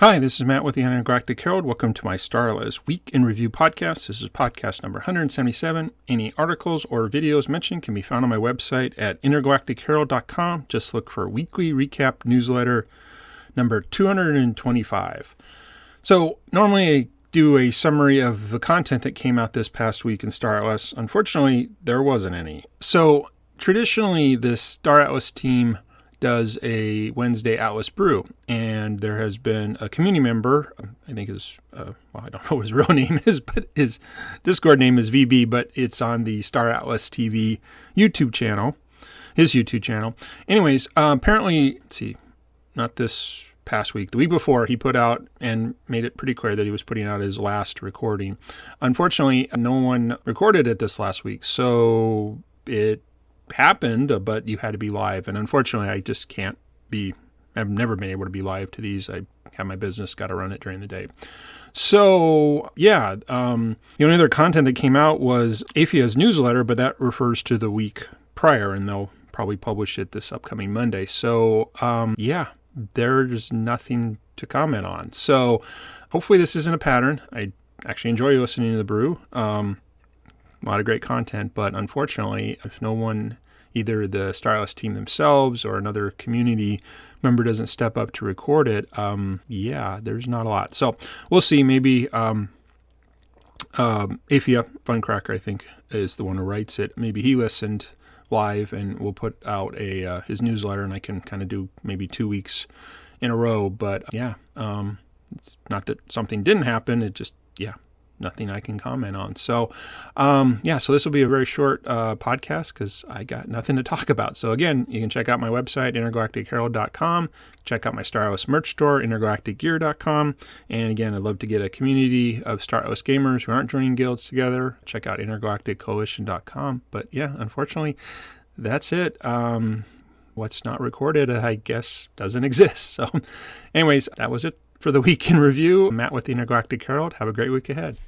Hi, this is Matt with the Intergalactic Herald. Welcome to my Star Wars Week in Review podcast. This is podcast number 177. Any articles or videos mentioned can be found on my website at intergalacticherald.com. Just look for Weekly Recap Newsletter number 225. So normally I do a summary of the content that came out this past week in Star Atlas. Unfortunately, there wasn't any. So traditionally, the Star Atlas team does a Wednesday Atlas Brew, and there has been a community member, I think I don't know what his real name is, but his Discord name is VB, but it's on the Star Atlas TV YouTube channel, his YouTube channel. Anyways, apparently, let's see, not this past week, the week before, he put out and made it pretty clear that he was putting out his last recording. Unfortunately, no one recorded it this last week, so it happened, but you had to be live, and unfortunately I just can't be. I've never been able to be live to these. I have my business, got to run it during the day. So yeah, the only other content that came out was AFIA's newsletter, but that refers to the week prior, and they'll probably publish it this upcoming Monday. So yeah, there's nothing to comment on. So hopefully this isn't a pattern. I actually enjoy listening to the brew. A lot of great content, but unfortunately, if no one, either the Star Atlas team themselves or another community member doesn't step up to record it, yeah, there's not a lot. So we'll see. Maybe AFIA, Funcracker, I think, is the one who writes it. Maybe he listened live and we'll put out his newsletter, and I can kind of do maybe 2 weeks in a row. But yeah, it's not that something didn't happen. It just, yeah, nothing I can comment on. So, yeah, so this will be a very short podcast because I got nothing to talk about. So again, you can check out my website, intergalacticherald.com. Check out my Star Atlas merch store, intergalacticgear.com. And again, I'd love to get a community of Star Atlas gamers who aren't joining guilds together. Check out intergalacticcoalition.com. But yeah, unfortunately, that's it. What's not recorded, I guess, doesn't exist. So anyways, that was it for the week in review. Matt with the Intergalactic Herald. Have a great week ahead.